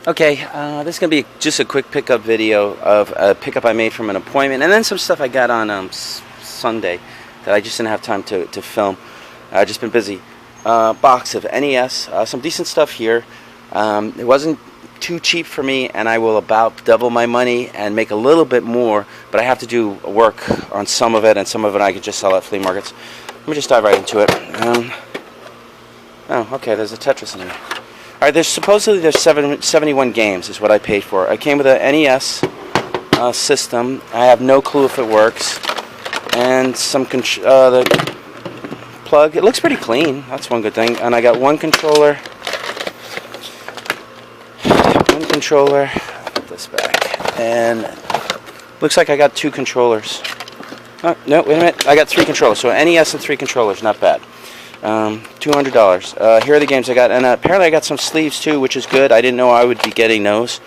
Okay, this is going to be just a quick pickup video of a pickup I made from an appointment, and then some stuff I got on Sunday that I just didn't have time to film. I've just been busy. Box of NES, some decent stuff here. It wasn't too cheap for me, and I will about double my money and make a little bit more, but I have to do work on some of it, and some of it I could just sell at flea markets. Let me just dive right into it. Oh, okay, there's a Tetris in here. Alright, there's 71 games is what I paid for. I came with a NES system. I have no clue if it works. And some the plug. It looks pretty clean. That's one good thing. And I got one controller. Put this back. And looks like I got two controllers. Oh, no, wait a minute. I got three controllers. So NES and three controllers. Not bad. $200. Here are the games I got, and apparently I got some sleeves too, which is good. I didn't know I would be getting those.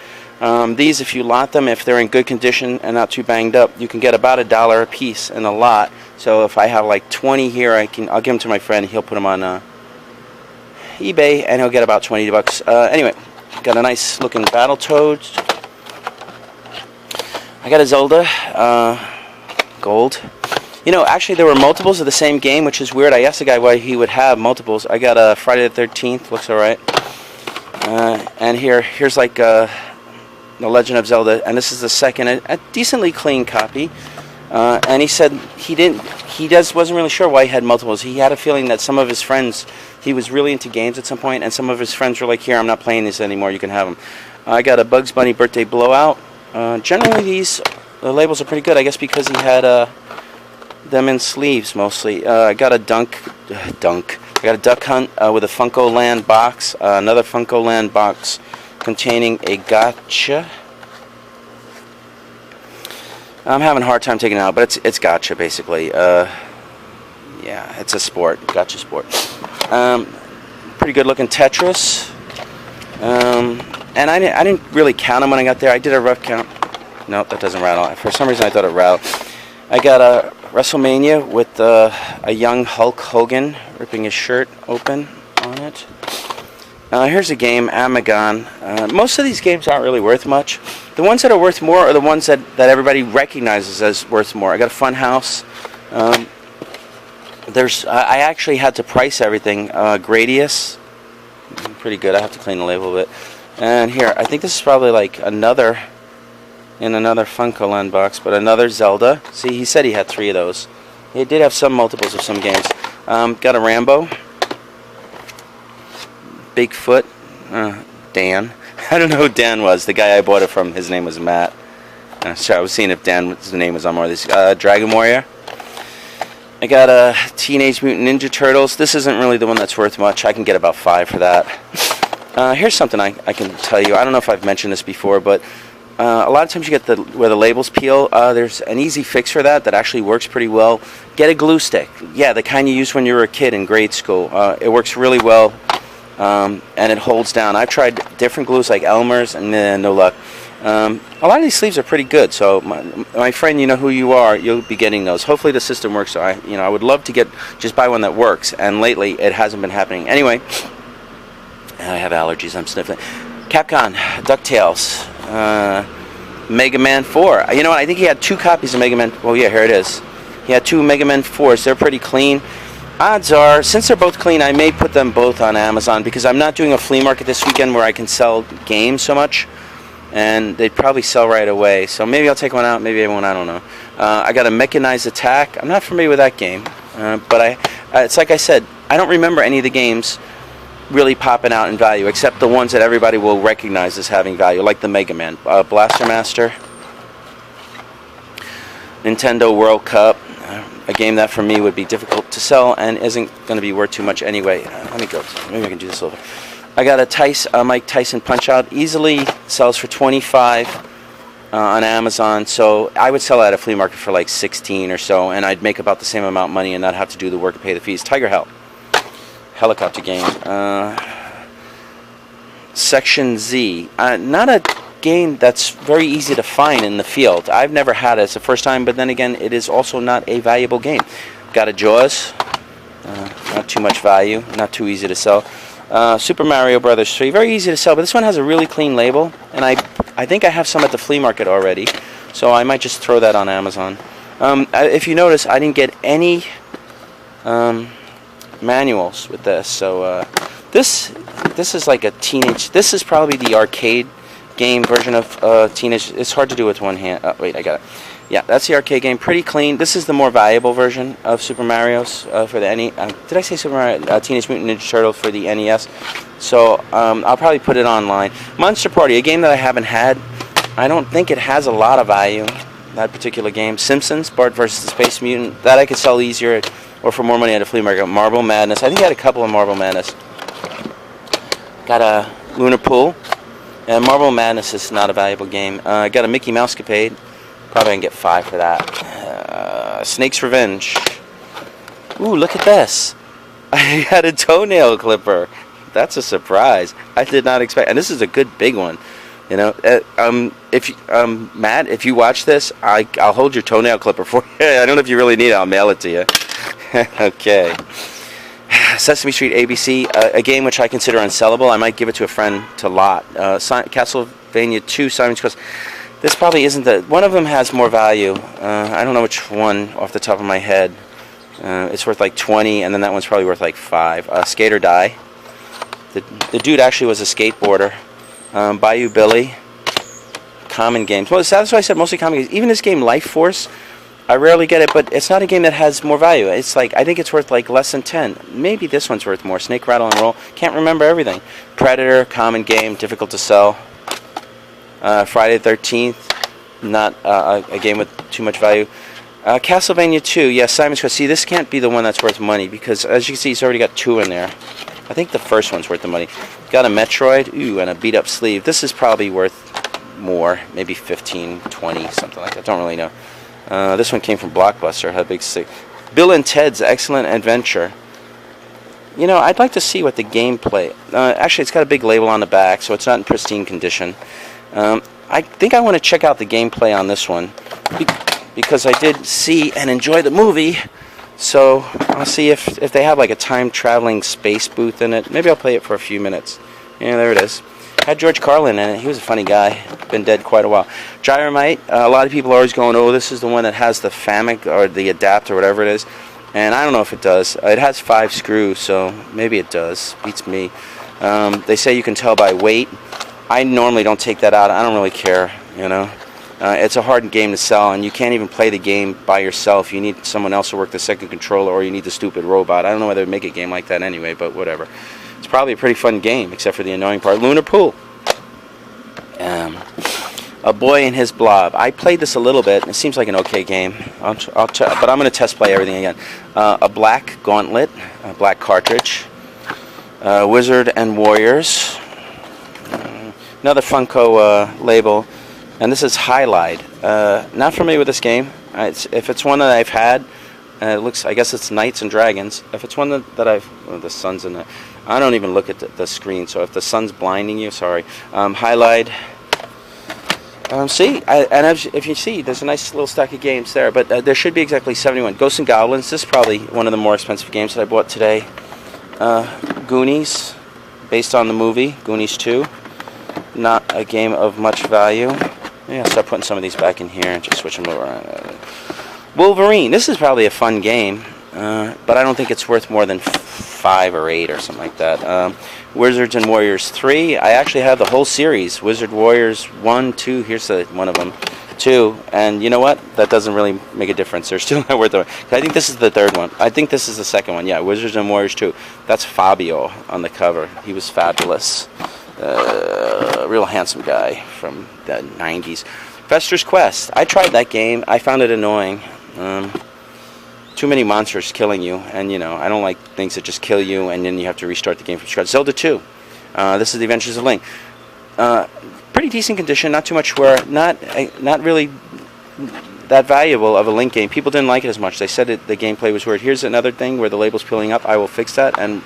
These, if you lot them, if they're in good condition and not too banged up, you can get about $1 a piece in a lot. So if I have like 20 here, I'll give them to my friend. He'll put them on eBay, and he'll get about 20 bucks. Anyway, got a nice looking Battletoads. I got a Zelda Gold. You know, actually there were multiples of the same game, which is weird. I asked the guy why he would have multiples. I got a Friday the 13th, looks alright. And here's like The Legend of Zelda, and this is the second, a decently clean copy. And he said wasn't really sure why he had multiples. He had a feeling that some of his friends, he was really into games at some point, and some of his friends were like, here, I'm not playing this anymore, you can have them. I got a Bugs Bunny Birthday Blowout. Generally the labels are pretty good, I guess because he had them in sleeves mostly. I got a I got a Duck Hunt with a Funko Land box, another Funko Land box containing a gotcha. I'm having a hard time taking it out, but it's gotcha basically. Yeah, it's a sport, gotcha sport. Pretty good looking Tetris. And I didn't really count them when I got there. I did a rough count. Nope, that doesn't rattle. For some reason I thought it rattled. I got a WrestleMania with a young Hulk Hogan ripping his shirt open on it. Here's a game, Amagon. Most of these games aren't really worth much. The ones that are worth more are the ones that everybody recognizes as worth more. I got a Fun House. I actually had to price everything. Gradius, pretty good. I have to clean the label a bit. And here, I think this is probably like another Funko Land box, but another Zelda. See, he said he had 3 of those. He did have some multiples of some games. Got a Rambo. Bigfoot. Dan. I don't know who Dan was. The guy I bought it from, his name was Matt. So I was seeing if Dan's name was on more of these. Dragon Warrior. I got a Teenage Mutant Ninja Turtles. This isn't really the one that's worth much. I can get about 5 for that. Here's something I can tell you. I don't know if I've mentioned this before, but a lot of times you get where the labels peel. There's an easy fix for that actually works pretty well. Get a glue stick. Yeah, the kind you used when you were a kid in grade school. It works really well, and it holds down. I've tried different glues like Elmer's, and no luck. A lot of these sleeves are pretty good. So my friend, you know who you are. You'll be getting those. Hopefully the system works. So I would love to just buy one that works. And lately it hasn't been happening. Anyway, I have allergies. I'm sniffling. Capcom, DuckTales, Mega Man 4. You know what? I think he had 2 copies of Mega Man. Oh yeah, here it is. He had 2 Mega Man 4s. They're pretty clean. Odds are, since they're both clean, I may put them both on Amazon because I'm not doing a flea market this weekend where I can sell games so much, and they'd probably sell right away. So maybe I'll take one out, maybe I won't. I don't know. I got a Mechanized Attack. I'm not familiar with that game, but it's like I said, I don't remember any of the games really popping out in value, except the ones that everybody will recognize as having value, like the Mega Man. Blaster Master, Nintendo World Cup, a game that for me would be difficult to sell and isn't going to be worth too much anyway. Let me go. Maybe I can do this over. I got a Mike Tyson Punch-Out. Easily sells for $25 on Amazon, so I would sell it at a flea market for like $16 or so, and I'd make about the same amount of money and not have to do the work and pay the fees. Tiger Hell. Helicopter game. Section Z. Not a game that's very easy to find in the field. I've never had it. It's the first time, but then again, it is also not a valuable game. Got a Jaws. Not too much value. Not too easy to sell. Super Mario Brothers 3, very easy to sell, but this one has a really clean label, and I think I have some at the flea market already, so I might just throw that on Amazon. If you notice, I didn't get any manuals with this, so this is like a teenage. This is probably the arcade game version of teenage. It's hard to do with one hand. Oh, wait, I got it. Yeah, that's the arcade game. Pretty clean. This is the more valuable version of Super Mario's for the NES. Did I say Super Mario? Teenage Mutant Ninja Turtle for the NES. So I'll probably put it online. Monster Party, a game that I haven't had. I don't think it has a lot of value. That particular game. Simpsons, Bart vs. the Space Mutant. That I could sell easier or for more money at a flea market. Marble Madness. I think I had a couple of Marble Madness. Got a Lunar Pool. And Marble Madness is not a valuable game. Got a Mickey Mousecapade. Probably can get 5 for that. Snake's Revenge. Ooh, look at this. I got a toenail clipper. That's a surprise. I did not expect. And this is a good big one. You know, Matt, if you watch this, I'll hold your toenail clipper for you. I don't know if you really need it. I'll mail it to you. Okay. Sesame Street ABC, a game which I consider unsellable. I might give it to a friend to lot. Castlevania 2, Simon's Quest. This probably isn't the... One of them has more value. I don't know which one off the top of my head. It's worth like 20, and then that one's probably worth like 5. Skate or Die. The dude actually was a skateboarder. Bayou Billy. Common games. Well, that's why I said mostly common games. Even this game, Life Force, I rarely get it, but it's not a game that has more value. It's like, I think it's worth like less than 10. Maybe this one's worth more. Snake, Rattle, and Roll. Can't remember everything. Predator, common game, difficult to sell. Friday the 13th, not a game with too much value. Castlevania 2, yes, Simon's Quest. See, this can't be the one that's worth money, because as you can see, he's already got 2 in there. I think the first one's worth the money. Got a Metroid, ooh, and a beat-up sleeve. This is probably worth more, maybe 15, 20, something like that. Don't really know. This one came from Blockbuster, had a big stick. Bill and Ted's Excellent Adventure. You know, I'd like to see what the gameplay... actually, it's got a big label on the back, so it's not in pristine condition. I think I want to check out the gameplay on this one because I did see and enjoy the movie, so I'll see if they have like a time-traveling space booth in it. Maybe I'll play it for a few minutes. Yeah, there it is. Had George Carlin in it. He was a funny guy. Been dead quite a while. Gyromite, a lot of people are always going, oh, this is the one that has the FAMIC or the adapt or whatever it is, and I don't know if it does. It has 5 screws, so maybe it does. Beats me. They say you can tell by weight. I normally don't take that out. I don't really care, you know. It's a hard game to sell, and you can't even play the game by yourself. You need someone else to work the second controller, or you need the stupid robot. I don't know whether to make a game like that anyway, but whatever. It's probably a pretty fun game, except for the annoying part. Lunar Pool. A Boy and His Blob. I played this a little bit. It seems like an okay game. But I'm going to test play everything again. A Black Gauntlet, a black cartridge. Wizard and Warriors. Another Funko label, and this is Highlight. Not familiar with this game. If it's one that I've had, it looks. I guess it's Knights and Dragons. If it's one that I've, the sun's in it. I don't even look at the screen. So if the sun's blinding you, sorry. Highlight. If you see, there's a nice little stack of games there, but there should be exactly 71. Ghosts and Goblins. This is probably one of the more expensive games that I bought today. Goonies, based on the movie Goonies 2. Not a game of much value. Yeah, I'll start putting some of these back in here and just switch them over. Wolverine. This is probably a fun game, but I don't think it's worth more than 5 or 8 or something like that. Wizards and Warriors 3. I actually have the whole series. Wizard Warriors 1, 2. Here's one of them. 2. And you know what? That doesn't really make a difference. They're still not worth it. I think this is the third one. I think this is the second one. Yeah, Wizards and Warriors 2. That's Fabio on the cover. He was fabulous. Real handsome guy from the 90s. Fester's Quest. I tried that game. I found it annoying. Too many monsters killing you, and you know, I don't like things that just kill you and then you have to restart the game from scratch. Zelda 2. This is The Adventures of Link. Pretty decent condition, not too much wear, not really that valuable of a Link game. People didn't like it as much. They said the gameplay was weird. Here's another thing where the label's peeling up. I will fix that. And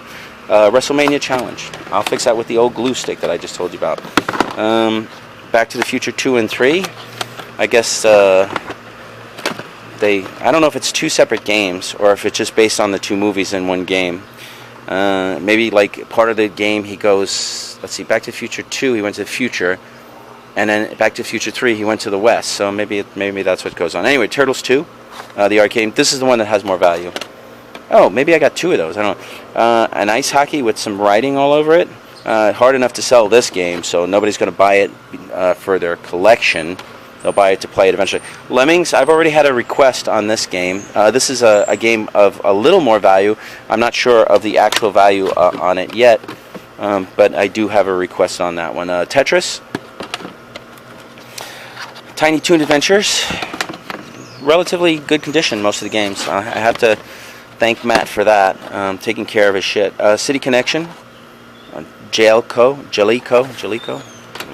WrestleMania Challenge. I'll fix that with the old glue stick that I just told you about. Back to the Future 2 and 3. I guess I don't know if it's 2 separate games or if it's just based on the 2 movies in one game. Maybe like part of the game he goes, let's see, Back to the Future 2, he went to the future, and then Back to the Future 3, he went to the west. So maybe that's what goes on. Anyway, Turtles 2, the arcade. This is the one that has more value. Oh, maybe I got 2 of those. I don't know. An ice hockey with some writing all over it. Hard enough to sell this game, so nobody's going to buy it for their collection. They'll buy it to play it eventually. Lemmings, I've already had a request on this game. This is a game of a little more value. I'm not sure of the actual value on it yet, but I do have a request on that one. Tetris, Tiny Toon Adventures, relatively good condition, most of the games. I have to thank Matt for that, taking care of his shit. City Connection, Jellico,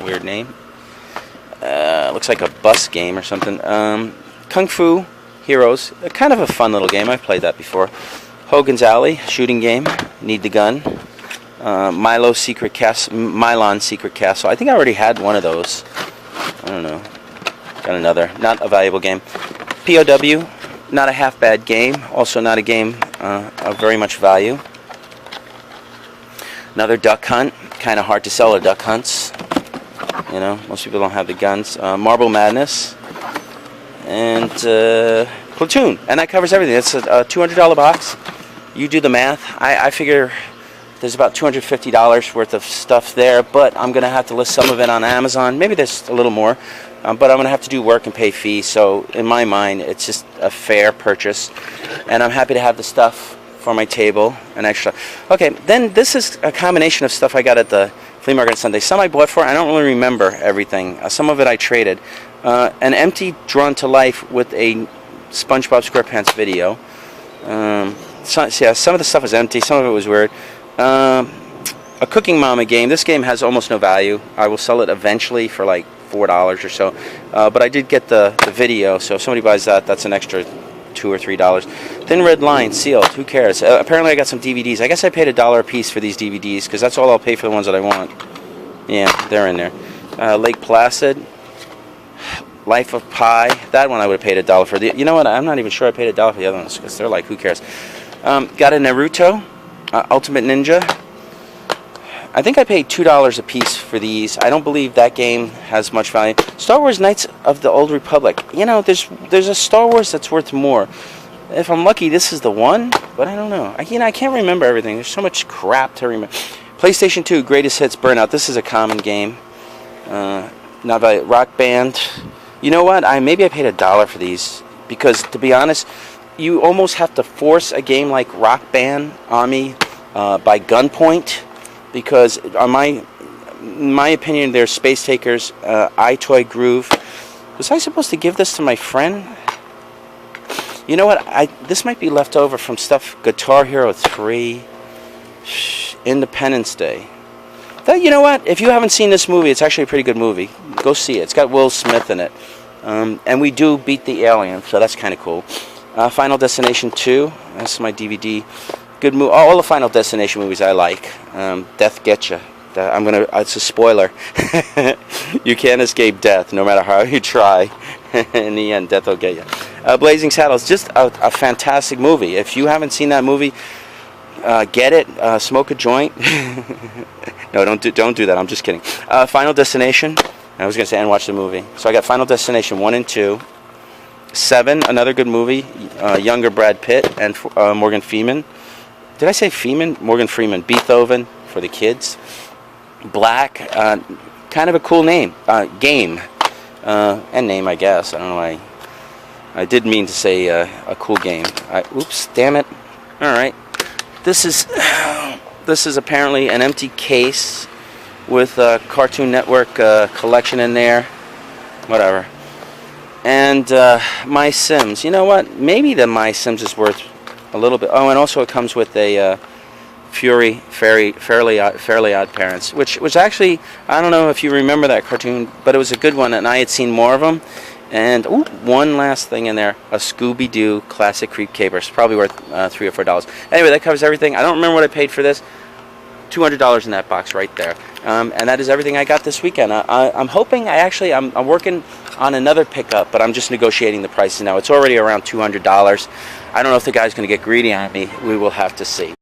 weird name. Looks like a bus game or something. Kung Fu Heroes, kind of a fun little game. I've played that before. Hogan's Alley, shooting game. Need the Gun. Milon Secret Castle. I think I already had one of those. I don't know. Got another. Not a valuable game. POW, not a half bad game. Also not a game of very much value. Another Duck Hunt. Kind of hard to sell at duck hunts. You know, most people don't have the guns. Marble Madness. And Platoon. And that covers everything. It's a $200 box. You do the math. I figure there's about $250 worth of stuff there, but I'm going to have to list some of it on Amazon. Maybe there's a little more. But I'm going to have to do work and pay fees. So in my mind, it's just a fair purchase. And I'm happy to have the stuff for my table and extra. Okay, then this is a combination of stuff I got at the flea market Sunday. Some I bought for, I don't really remember everything. Some of it I traded. An empty Drawn to Life with a SpongeBob SquarePants video. Some of the stuff was empty, some of it was weird. A Cooking Mama game. This game has almost no value. I will sell it eventually for like $4 or so. But I did get the video, so if somebody buys that, that's an extra $2 or $3. Thin Red Line, sealed. Who cares? Apparently I got some DVDs. I guess I paid $1 a piece for these DVDs because that's all I'll pay for the ones that I want. Yeah, they're in there. Lake Placid, Life of Pi. That one I would have paid $1 for. You know what? I'm not even sure I paid $1 for the other ones because they're like, who cares? Got a Naruto, Ultimate Ninja. I think I paid $2 a piece for these. I don't believe that game has much value. Star Wars Knights of the Old Republic. You know, there's a Star Wars that's worth more. If I'm lucky, this is the one, but I don't know. I can't remember everything. There's so much crap to remember. PlayStation 2 Greatest Hits Burnout. This is a common game. Not value. Rock Band. You know what? Maybe I paid $1 for these because, to be honest, you almost have to force a game like Rock Band on me by gunpoint. Because, in my opinion, they're Space Takers, iToy Groove. Was I supposed to give this to my friend? You know what? This might be left over from stuff. Guitar Hero 3, Independence Day. You know what? If you haven't seen this movie, it's actually a pretty good movie. Go see it. It's got Will Smith in it. And we do beat the alien, so that's kind of cool. Final Destination 2. That's my DVD. Good movie. All the Final Destination movies I like. Death Getcha. It's a spoiler. You can't escape death, no matter how you try. In the end, death will get you. Blazing Saddles. Just a fantastic movie. If you haven't seen that movie, get it. Smoke a joint. No, don't do that. I'm just kidding. Final Destination. I was gonna say and watch the movie. So I got Final Destination 1 and 2. 7, another good movie. Younger Brad Pitt and Morgan Freeman. Did I say Freeman? Morgan Freeman. Beethoven for the kids. Black, kind of a cool name. Game. And name, I guess. I don't know why. I did mean to say a cool game. Oops, damn it. Alright. This is apparently an empty case with a Cartoon Network collection in there. Whatever. And My Sims. You know what? Maybe the My Sims is worth a little bit. Oh, and also it comes with a Fairly Odd Parents, which was actually, I don't know if you remember that cartoon, but it was a good one, and I had seen more of them. And ooh, one last thing in there, a Scooby-Doo Classic Creep Capers, probably worth $3 or $4. Anyway, that covers everything. I don't remember what I paid for this. $200 in that box right there. And that is everything I got this weekend. I'm hoping, I'm working on another pickup, but I'm just negotiating the prices now. It's already around $200. I don't know if the guy's going to get greedy on me. We will have to see.